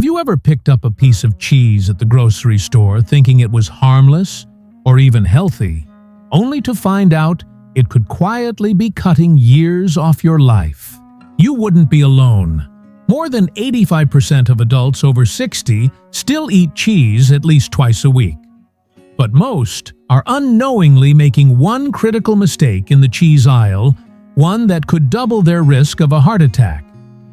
you ever picked up a piece of cheese at the grocery store thinking it was harmless or even healthy, only to find out it could quietly be cutting years off your life? You wouldn't be alone. More than 85% of adults over 60 still eat cheese at least twice a week. But most are unknowingly making one critical mistake in the cheese aisle, one that could double their risk of a heart attack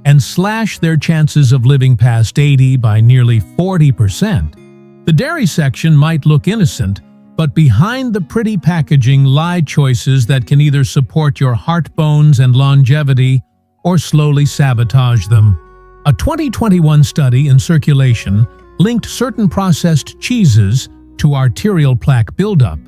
and slash their chances of living past 80 by nearly 40%. The dairy section might look innocent, but behind the pretty packaging lie choices that can either support your heart bones and longevity or slowly sabotage them. A 2021 study in Circulation linked certain processed cheeses to arterial plaque buildup,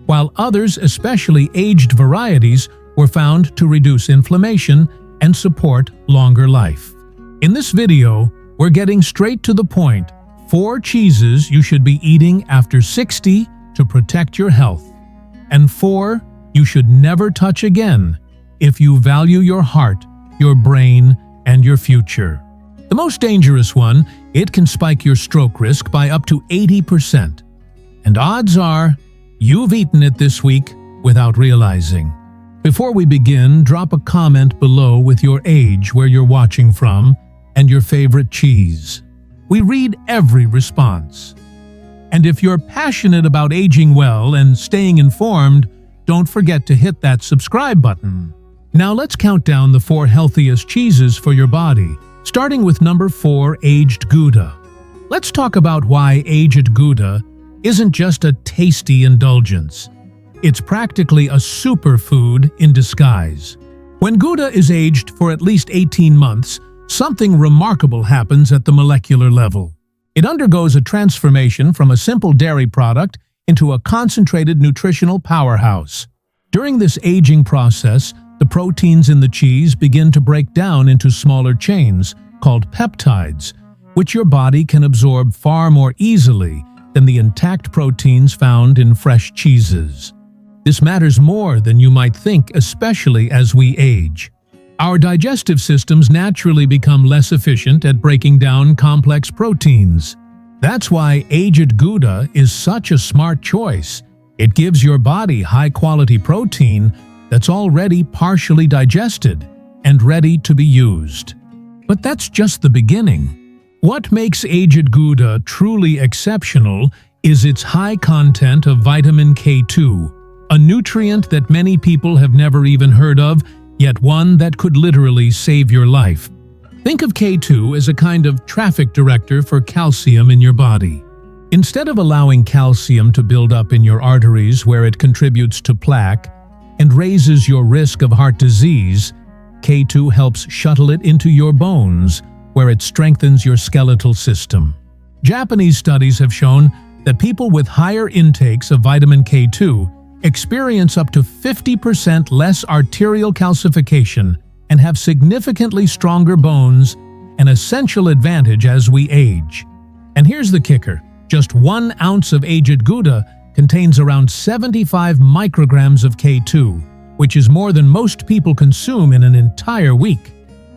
while others, especially aged varieties, were found to reduce inflammation and support longer life. In this video, we're getting straight to the point: 4 cheeses you should be eating after 60 to protect your health, and 4 you should never touch again if you value your heart, your brain, and your future. The most dangerous one, it can spike your stroke risk by up to 80%. And odds are, you've eaten it this week without realizing. Before we begin, drop a comment below with your age, where you're watching from, and your favorite cheese. We read every response. And if you're passionate about aging well and staying informed, don't forget to hit that subscribe button. Now let's count down the 4 healthiest cheeses for your body, starting with number 4, aged Gouda. Let's talk about why aged Gouda isn't just a tasty indulgence. It's practically a superfood in disguise. When Gouda is aged for at least 18 months, something remarkable happens at the molecular level. It undergoes a transformation from a simple dairy product into a concentrated nutritional powerhouse. During this aging process, the proteins in the cheese begin to break down into smaller chains, called peptides, which your body can absorb far more easily than the intact proteins found in fresh cheeses. This matters more than you might think, especially as we age. Our digestive systems naturally become less efficient at breaking down complex proteins. That's why aged Gouda is such a smart choice. It gives your body high-quality protein that's already partially digested and ready to be used. But that's just the beginning. What makes aged Gouda truly exceptional is its high content of vitamin K2, a nutrient that many people have never even heard of, yet one that could literally save your life. Think of K2 as a kind of traffic director for calcium in your body. Instead of allowing calcium to build up in your arteries where it contributes to plaque and raises your risk of heart disease, K2 helps shuttle it into your bones, where it strengthens your skeletal system. Japanese studies have shown that people with higher intakes of vitamin K2 experience up to 50% less arterial calcification and have significantly stronger bones, an essential advantage as we age. And here's the kicker: just 1 ounce of aged Gouda contains around 75 micrograms of K2, which is more than most people consume in an entire week.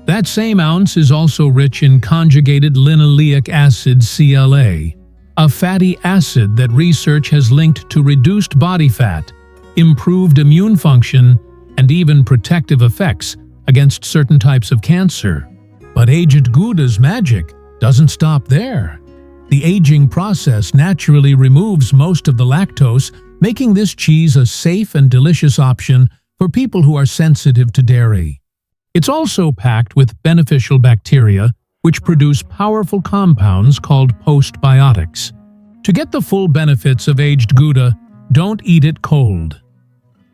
That same ounce is also rich in conjugated linoleic acid, CLA, a fatty acid that research has linked to reduced body fat, improved immune function, and even protective effects against certain types of cancer. But aged Gouda's magic doesn't stop there. The aging process naturally removes most of the lactose, making this cheese a safe and delicious option for people who are sensitive to dairy. It's also packed with beneficial bacteria, which produce powerful compounds called postbiotics. To get the full benefits of aged Gouda, don't eat it cold.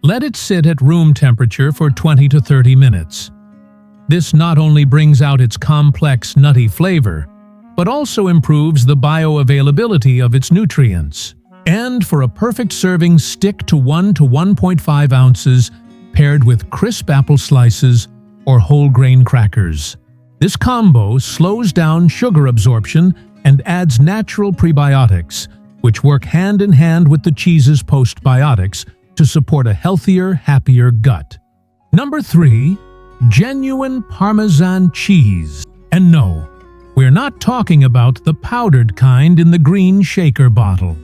Let it sit at room temperature for 20 to 30 minutes. This not only brings out its complex, nutty flavor, but also improves the bioavailability of its nutrients. And for a perfect serving, stick to 1 to 1.5 ounces, paired with crisp apple slices or whole grain crackers. This combo slows down sugar absorption and adds natural prebiotics, which work hand in hand with the cheese's postbiotics to support a healthier, happier gut. Number 3. Genuine Parmesan cheese. And no, We're not talking about the powdered kind in the green shaker bottle.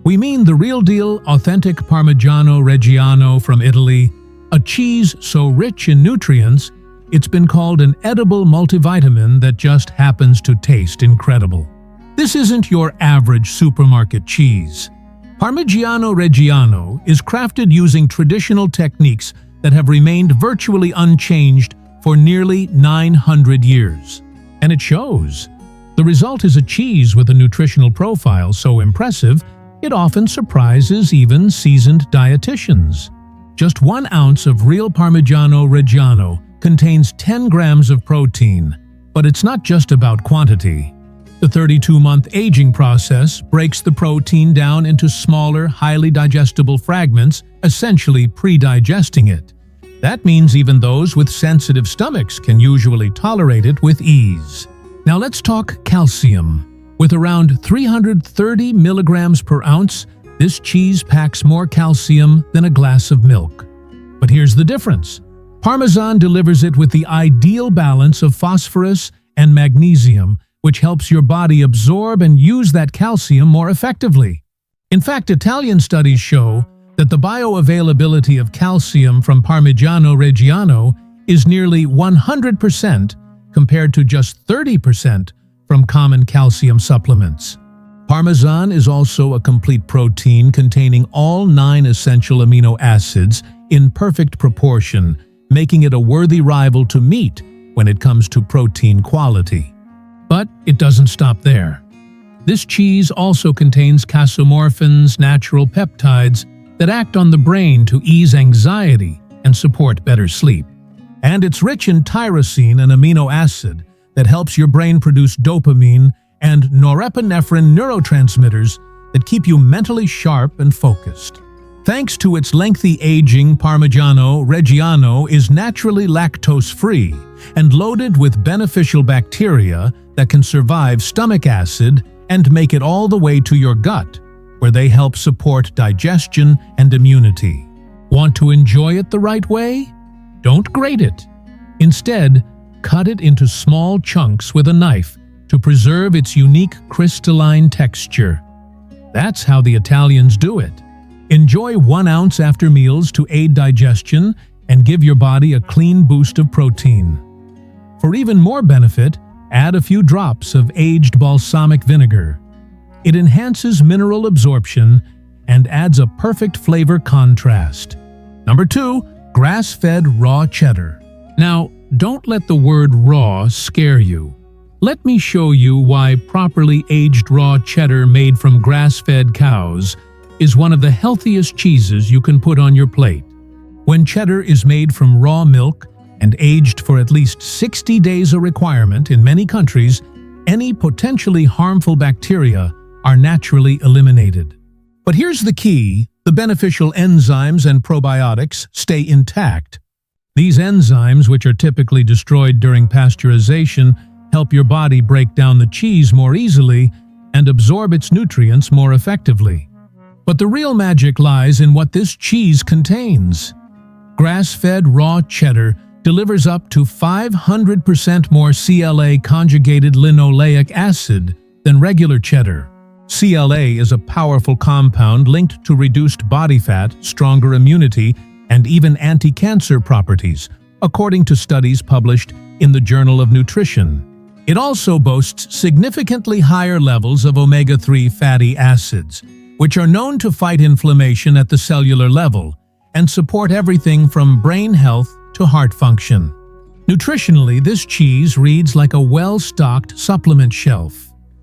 We mean the real deal, authentic Parmigiano Reggiano from Italy, a cheese so rich in nutrients, it's been called an edible multivitamin that just happens to taste incredible. This isn't your average supermarket cheese. Parmigiano Reggiano is crafted using traditional techniques that have remained virtually unchanged for nearly 900 years. And it shows. The result is a cheese with a nutritional profile so impressive, it often surprises even seasoned dietitians. Just 1 ounce of real Parmigiano Reggiano contains 10 grams of protein, but it's not just about quantity. The 32-month aging process breaks the protein down into smaller, highly digestible fragments, essentially pre-digesting it. That means even those with sensitive stomachs can usually tolerate it with ease. Now let's talk calcium. With around 330 milligrams per ounce, this cheese packs more calcium than a glass of milk. But here's the difference. Parmesan delivers it with the ideal balance of phosphorus and magnesium, which helps your body absorb and use that calcium more effectively. In fact, Italian studies show that the bioavailability of calcium from Parmigiano Reggiano is nearly 100% compared to just 30% from common calcium supplements. Parmesan is also a complete protein containing all 9 essential amino acids in perfect proportion, making it a worthy rival to meat when it comes to protein quality. But it doesn't stop there. This cheese also contains casomorphins, natural peptides that act on the brain to ease anxiety and support better sleep. And it's rich in tyrosine, an amino acid that helps your brain produce dopamine and norepinephrine neurotransmitters that keep you mentally sharp and focused. Thanks to its lengthy aging, Parmigiano Reggiano is naturally lactose-free and loaded with beneficial bacteria that can survive stomach acid and make it all the way to your gut, where they help support digestion and immunity. Want to enjoy it the right way? Don't grate it. Instead, cut it into small chunks with a knife to preserve its unique crystalline texture. That's how the Italians do it. Enjoy 1 ounce after meals to aid digestion and give your body a clean boost of protein. For even more benefit, add a few drops of aged balsamic vinegar. It enhances mineral absorption and adds a perfect flavor contrast. Number 2, grass-fed raw cheddar. Now, don't let the word raw scare you. Let me show you why properly aged raw cheddar made from grass-fed cows is one of the healthiest cheeses you can put on your plate. When cheddar is made from raw milk and aged for at least 60 days, a requirement in many countries, any potentially harmful bacteria are naturally eliminated. But here's the key: the beneficial enzymes and probiotics stay intact. These enzymes, which are typically destroyed during pasteurization, help your body break down the cheese more easily and absorb its nutrients more effectively. But the real magic lies in what this cheese contains. Grass-fed raw cheddar delivers up to 500% more CLA conjugated linoleic acid than regular cheddar. CLA is a powerful compound linked to reduced body fat, stronger immunity, and even anti-cancer properties, according to studies published in the Journal of Nutrition. It also boasts significantly higher levels of omega-3 fatty acids, which are known to fight inflammation at the cellular level and support everything from brain health to heart function. Nutritionally, this cheese reads like a well-stocked supplement shelf.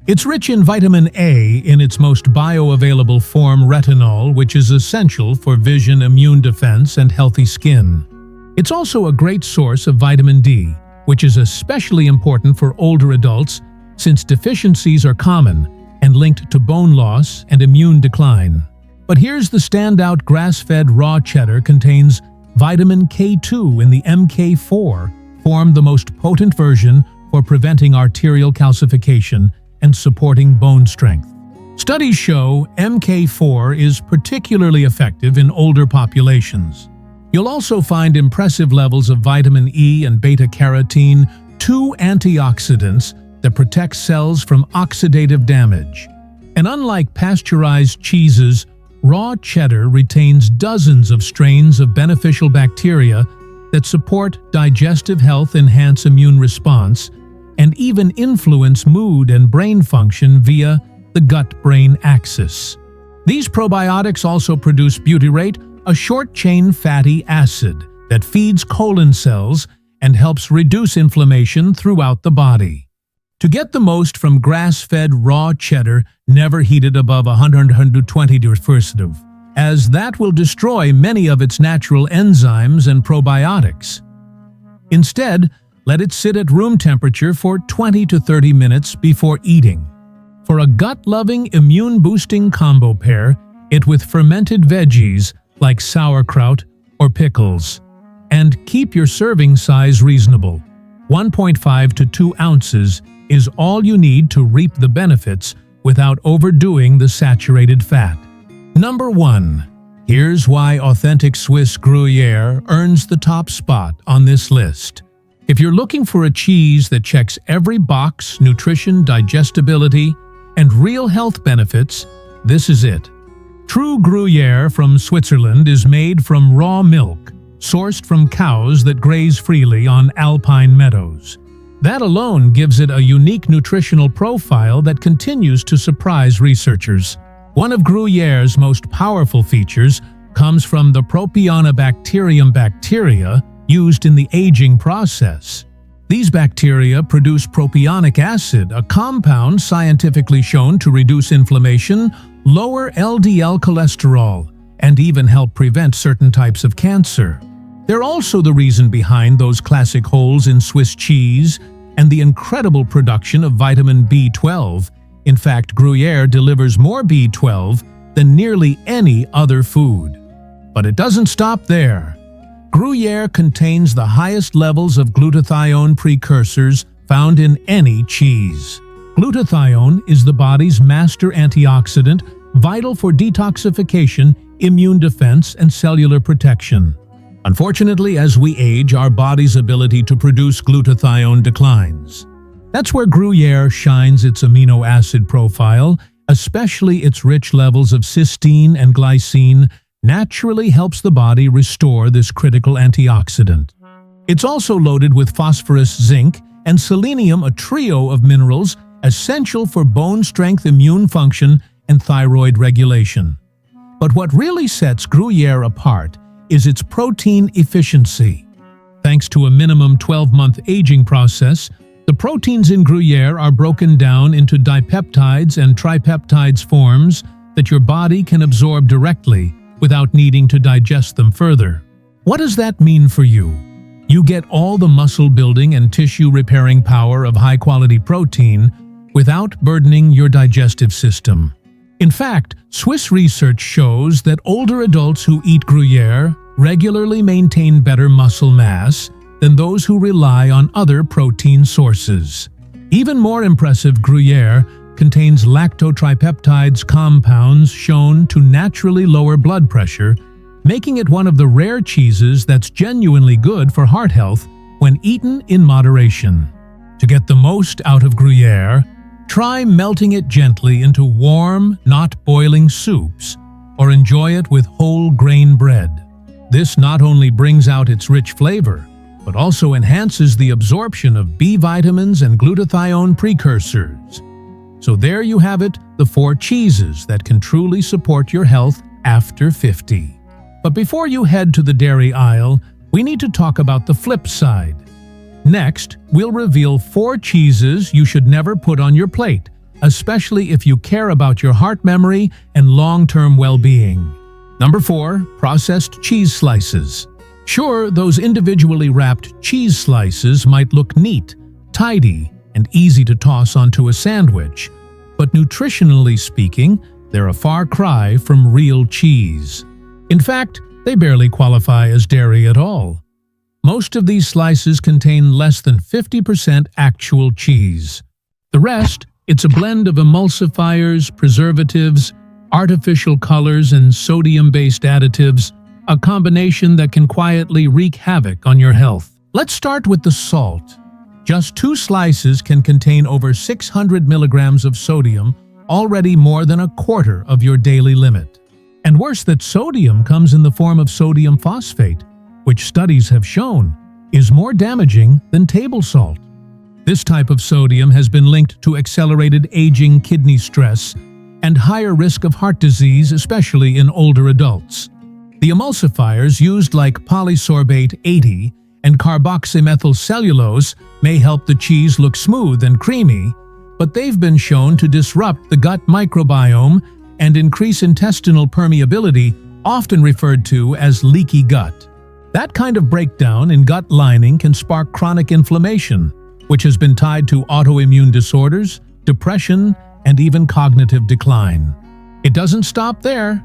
It's rich in vitamin A in its most bioavailable form, retinol, which is essential for vision, immune defense, and healthy skin. It's also a great source of vitamin D, which is especially important for older adults since deficiencies are common and linked to bone loss and immune decline. But here's the standout: grass-fed raw cheddar contains vitamin K2 in the MK4, form the most potent version for preventing arterial calcification and supporting bone strength. Studies show MK4 is particularly effective in older populations. You'll also find impressive levels of vitamin E and beta-carotene, 2 antioxidants that protects cells from oxidative damage. And unlike pasteurized cheeses, raw cheddar retains dozens of strains of beneficial bacteria that support digestive health, enhance immune response, and even influence mood and brain function via the gut-brain axis. These probiotics also produce butyrate, a short-chain fatty acid that feeds colon cells and helps reduce inflammation throughout the body. To get the most from grass-fed raw cheddar, never heat it above 120 degrees, as that will destroy many of its natural enzymes and probiotics. Instead, let it sit at room temperature for 20 to 30 minutes before eating. For a gut-loving, immune-boosting combo, pair it with fermented veggies like sauerkraut or pickles. And keep your serving size reasonable. 1.5 to 2 ounces is all you need to reap the benefits without overdoing the saturated fat. Number 1. Here's why authentic Swiss Gruyère earns the top spot on this list. If you're looking for a cheese that checks every box, nutrition, digestibility, and real health benefits, this is it. True Gruyère from Switzerland is made from raw milk, sourced from cows that graze freely on alpine meadows. That alone gives it a unique nutritional profile that continues to surprise researchers. One of Gruyère's most powerful features comes from the Propionibacterium bacteria used in the aging process. These bacteria produce propionic acid, a compound scientifically shown to reduce inflammation, lower LDL cholesterol, and even help prevent certain types of cancer. They're also the reason behind those classic holes in Swiss cheese and the incredible production of vitamin B12. In fact, Gruyère delivers more B12 than nearly any other food. But it doesn't stop there. Gruyère contains the highest levels of glutathione precursors found in any cheese. Glutathione is the body's master antioxidant, vital for detoxification, immune defense, and cellular protection. Unfortunately, as we age, our body's ability to produce glutathione declines. That's where Gruyère shines its amino acid profile, especially its rich levels of cysteine and glycine, naturally helps the body restore this critical antioxidant. It's also loaded with phosphorus, zinc, and selenium, a trio of minerals essential for bone strength, immune function, and thyroid regulation. But what really sets Gruyère apart is its protein efficiency. Thanks to a minimum 12-month aging process, the proteins in Gruyère are broken down into dipeptides and tripeptides forms that your body can absorb directly without needing to digest them further. What does that mean for you? You get all the muscle-building and tissue-repairing power of high-quality protein without burdening your digestive system. In fact, Swiss research shows that older adults who eat Gruyère regularly maintain better muscle mass than those who rely on other protein sources. Even more impressive, Gruyère contains lactotripeptides compounds shown to naturally lower blood pressure, making it one of the rare cheeses that's genuinely good for heart health when eaten in moderation. To get the most out of Gruyère, try melting it gently into warm, not boiling soups, or enjoy it with whole grain bread. This not only brings out its rich flavor, but also enhances the absorption of B vitamins and glutathione precursors. So there you have it, the 4 cheeses that can truly support your health after 50. But before you head to the dairy aisle, we need to talk about the flip side. Next, we'll reveal 4 cheeses you should never put on your plate, especially if you care about your heart memory and long-term well-being. Number 4, processed cheese slices. Sure, those individually wrapped cheese slices might look neat, tidy, and easy to toss onto a sandwich, but nutritionally speaking, they're a far cry from real cheese. In fact, they barely qualify as dairy at all. Most of these slices contain less than 50% actual cheese. The rest, it's a blend of emulsifiers, preservatives, artificial colors, and sodium-based additives, a combination that can quietly wreak havoc on your health. Let's start with the salt. Just 2 slices can contain over 600 milligrams of sodium, already more than a quarter of your daily limit. And worse, that sodium comes in the form of sodium phosphate, which studies have shown is more damaging than table salt. This type of sodium has been linked to accelerated aging, kidney stress, and higher risk of heart disease, especially in older adults. The emulsifiers used like polysorbate 80 and carboxymethylcellulose may help the cheese look smooth and creamy, but they've been shown to disrupt the gut microbiome and increase intestinal permeability, often referred to as leaky gut. That kind of breakdown in gut lining can spark chronic inflammation, which has been tied to autoimmune disorders, depression, and even cognitive decline. It doesn't stop there.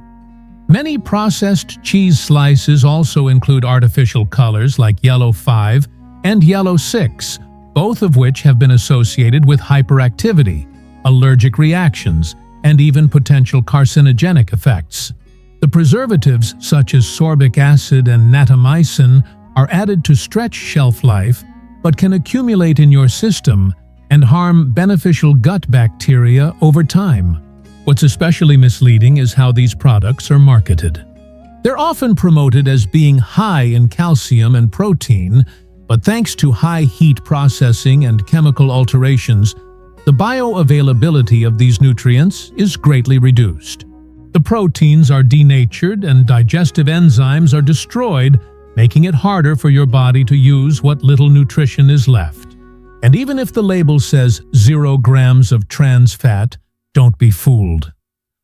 Many processed cheese slices also include artificial colors like yellow 5 and yellow 6, both of which have been associated with hyperactivity, allergic reactions, and even potential carcinogenic effects. The preservatives such as sorbic acid and natamycin are added to stretch shelf life, but can accumulate in your system and harm beneficial gut bacteria over time. What's especially misleading is how these products are marketed. They're often promoted as being high in calcium and protein, but thanks to high heat processing and chemical alterations, the bioavailability of these nutrients is greatly reduced. The proteins are denatured and digestive enzymes are destroyed, making it harder for your body to use what little nutrition is left. And even if the label says 0 grams of trans fat, don't be fooled.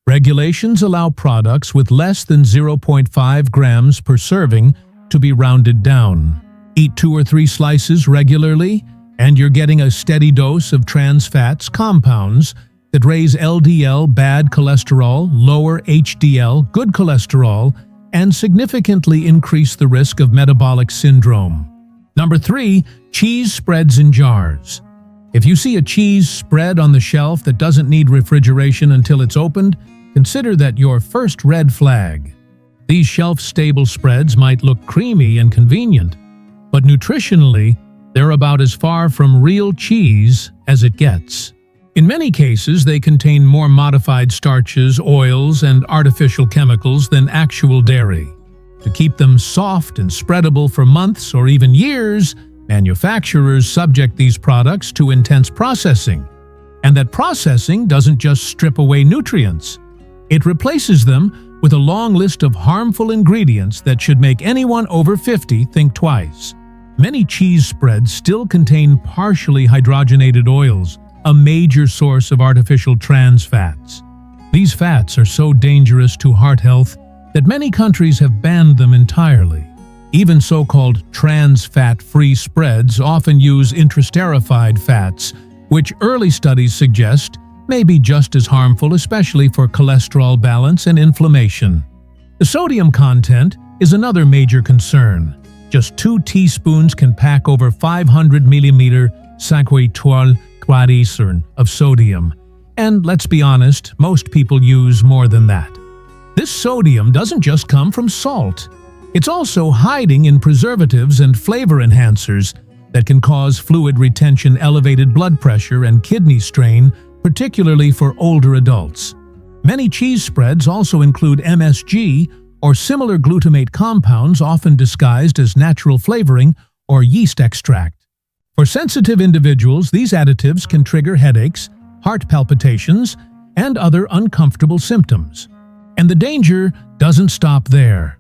Regulations allow products with less than 0.5 grams per serving to be rounded down. Eat 2 or 3 slices regularly, and you're getting a steady dose of trans fats compounds that raise LDL, bad cholesterol, lower HDL, good cholesterol, and significantly increase the risk of metabolic syndrome. Number 3, cheese spreads in jars. If you see a cheese spread on the shelf that doesn't need refrigeration until it's opened, consider that your first red flag. These shelf-stable spreads might look creamy and convenient, but nutritionally, they're about as far from real cheese as it gets. In many cases, they contain more modified starches, oils, and artificial chemicals than actual dairy. To keep them soft and spreadable for months or even years, manufacturers subject these products to intense processing. And that processing doesn't just strip away nutrients. It replaces them with a long list of harmful ingredients that should make anyone over 50 think twice. Many cheese spreads still contain partially hydrogenated oils, a major source of artificial trans fats. These fats are so dangerous to heart health that many countries have banned them entirely. Even so-called trans fat-free spreads often use intraesterified fats, which early studies suggest may be just as harmful, especially for cholesterol balance and inflammation. The sodium content is another major concern. Just 2 teaspoons can pack over 500 mm 5 grammes of sodium. And let's be honest, most people use more than that. This sodium doesn't just come from salt. It's also hiding in preservatives and flavor enhancers that can cause fluid retention, elevated blood pressure, and kidney strain, particularly for older adults. Many cheese spreads also include MSG or similar glutamate compounds, often disguised as natural flavoring or yeast extract. For sensitive individuals, these additives can trigger headaches, heart palpitations, and other uncomfortable symptoms. And the danger doesn't stop there.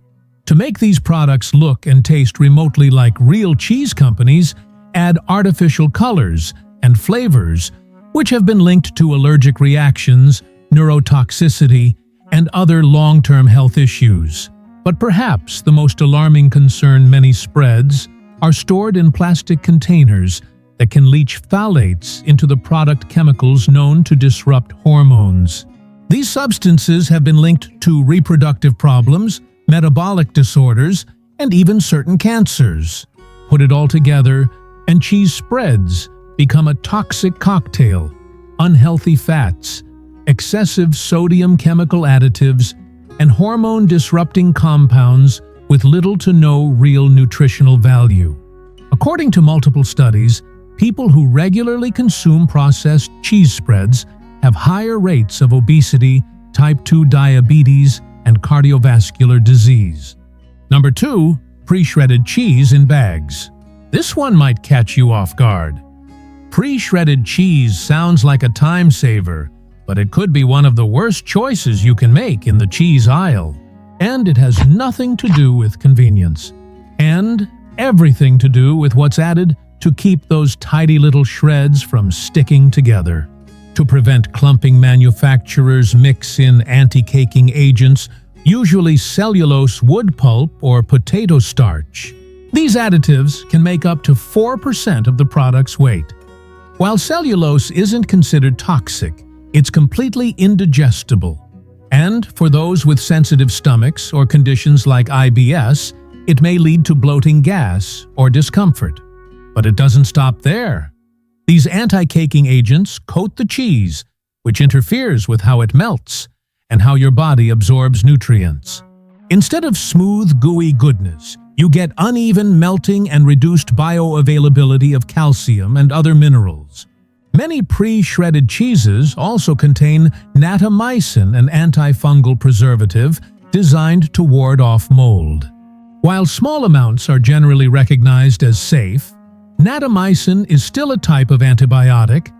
To make these products look and taste remotely like real cheese companies, add artificial colors and flavors, which have been linked to allergic reactions, neurotoxicity, and other long-term health issues. But perhaps the most alarming concern: many spreads are stored in plastic containers that can leach phthalates into the product chemicals known to disrupt hormones. These substances have been linked to reproductive problems, metabolic disorders, and even certain cancers. Put it all together, and cheese spreads become a toxic cocktail: unhealthy fats, excessive sodium chemical additives, and hormone-disrupting compounds with little to no real nutritional value. According to multiple studies, people who regularly consume processed cheese spreads have higher rates of obesity, type 2 diabetes, and cardiovascular disease. Number 2, pre-shredded cheese in bags. This one might catch you off guard. Pre-shredded cheese sounds like a time saver, but it could be one of the worst choices you can make in the cheese aisle. And it has nothing to do with convenience, and everything to do with what's added to keep those tidy little shreds from sticking together. To prevent clumping, manufacturers mix in anti-caking agents, usually cellulose wood pulp or potato starch. These additives can make up to 4% of the product's weight. While cellulose isn't considered toxic, it's completely indigestible. And for those with sensitive stomachs or conditions like IBS, it may lead to bloating, gas, or discomfort. But it doesn't stop there. These anti-caking agents coat the cheese, which interferes with how it melts and how your body absorbs nutrients. Instead of smooth, gooey goodness, you get uneven melting and reduced bioavailability of calcium and other minerals. Many pre-shredded cheeses also contain natamycin, an antifungal preservative designed to ward off mold. While small amounts are generally recognized as safe, natamycin is still a type of antibiotic,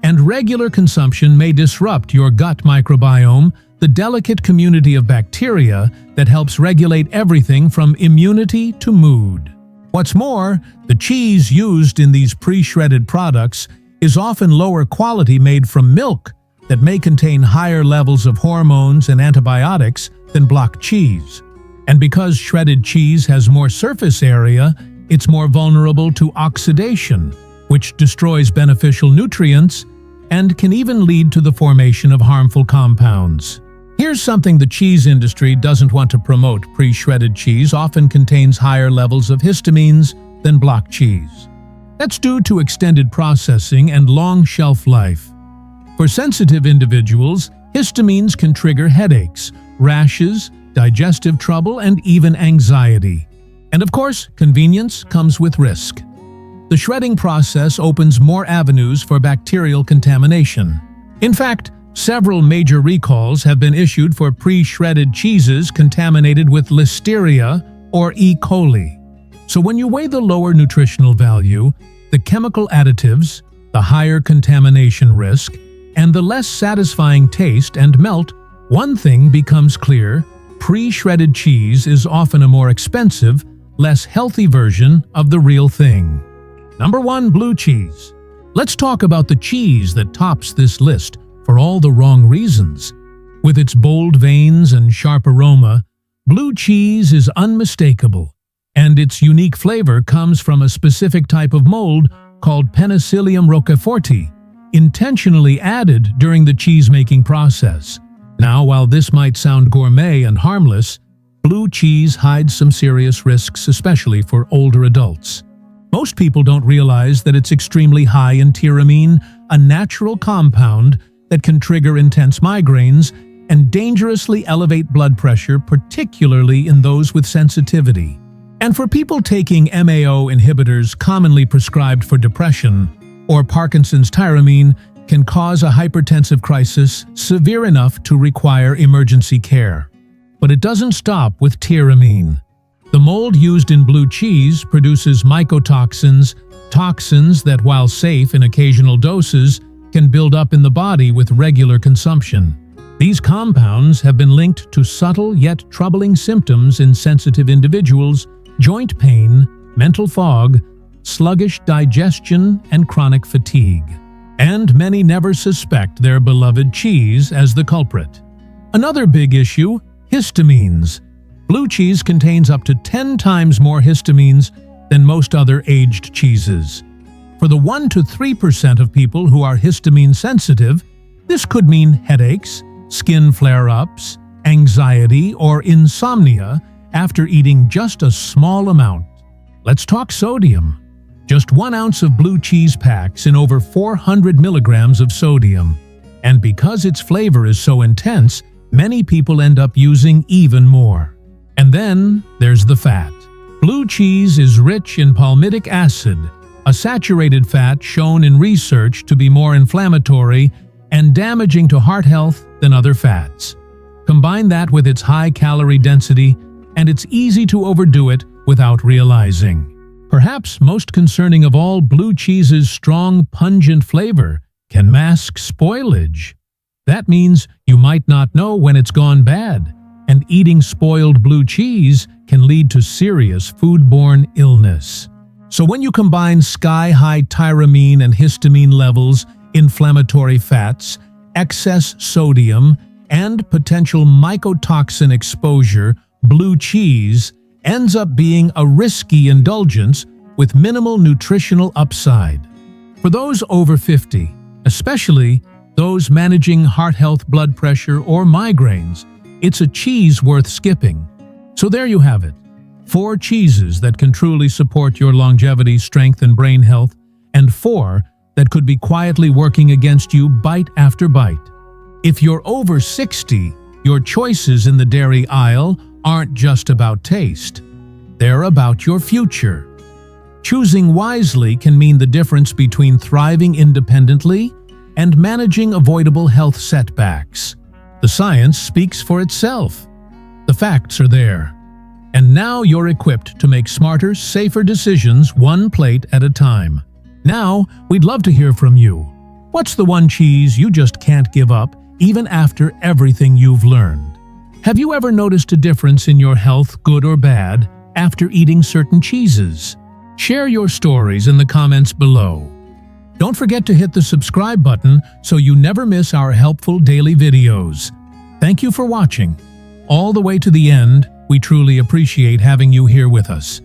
and regular consumption may disrupt your gut microbiome, the delicate community of bacteria that helps regulate everything from immunity to mood. What's more, the cheese used in these pre-shredded products is often lower quality, made from milk that may contain higher levels of hormones and antibiotics than block cheese. And because shredded cheese has more surface area, it's more vulnerable to oxidation, which destroys beneficial nutrients and can even lead to the formation of harmful compounds. Here's something the cheese industry doesn't want to promote. Pre-shredded cheese often contains higher levels of histamines than block cheese. That's due to extended processing and long shelf life. For sensitive individuals, histamines can trigger headaches, rashes, digestive trouble, and even anxiety. And of course, convenience comes with risk. The shredding process opens more avenues for bacterial contamination. In fact, several major recalls have been issued for pre-shredded cheeses contaminated with Listeria or E. coli. So when you weigh the lower nutritional value, the chemical additives, the higher contamination risk, and the less satisfying taste and melt, one thing becomes clear: pre-shredded cheese is often a more expensive, less healthy version of the real thing. Number 1, blue cheese. Let's talk about the cheese that tops this list for all the wrong reasons. With its bold veins and sharp aroma, blue cheese is unmistakable, and its unique flavor comes from a specific type of mold called Penicillium roqueforti, intentionally added during the cheese-making process. Now, while this might sound gourmet and harmless, blue cheese hides some serious risks, especially for older adults. Most people don't realize that it's extremely high in tyramine, a natural compound that can trigger intense migraines and dangerously elevate blood pressure, particularly in those with sensitivity. And for people taking MAO inhibitors commonly prescribed for depression or Parkinson's, tyramine can cause a hypertensive crisis severe enough to require emergency care. But it doesn't stop with tyramine. The mold used in blue cheese produces mycotoxins, toxins that, while safe in occasional doses, can build up in the body with regular consumption. These compounds have been linked to subtle yet troubling symptoms in sensitive individuals: joint pain, mental fog, sluggish digestion, and chronic fatigue. And many never suspect their beloved cheese as the culprit. Another big issue: histamines. Blue cheese contains up to 10 times more histamines than most other aged cheeses. For the 1 to 3% of people who are histamine sensitive, this could mean headaches, skin flare-ups, anxiety, or insomnia after eating just a small amount. Let's talk sodium. Just 1 ounce of blue cheese packs in over 400 milligrams of sodium. And because its flavor is so intense, many people end up using even more. And then there's the fat. Blue cheese is rich in palmitic acid, a saturated fat shown in research to be more inflammatory and damaging to heart health than other fats. Combine that with its high calorie density, and it's easy to overdo it without realizing. Perhaps most concerning of all, blue cheese's strong, pungent flavor can mask spoilage. That means you might not know when it's gone bad, and eating spoiled blue cheese can lead to serious foodborne illness. So when you combine sky-high tyramine and histamine levels, inflammatory fats, excess sodium, and potential mycotoxin exposure, blue cheese ends up being a risky indulgence with minimal nutritional upside. For those over 50, especially those managing heart health, blood pressure, or migraines, it's a cheese worth skipping. So there you have it. 4 cheeses that can truly support your longevity, strength, and brain health, and 4 that could be quietly working against you bite after bite. If you're over 60, your choices in the dairy aisle aren't just about taste. They're about your future. Choosing wisely can mean the difference between thriving independently and managing avoidable health setbacks. The science speaks for itself. The facts are there. And now you're equipped to make smarter, safer decisions one plate at a time. Now, we'd love to hear from you. What's the one cheese you just can't give up, even after everything you've learned? Have you ever noticed a difference in your health, good or bad, after eating certain cheeses? Share your stories in the comments below. Don't forget to hit the subscribe button so you never miss our helpful daily videos. Thank you for watching. All the way to the end, we truly appreciate having you here with us.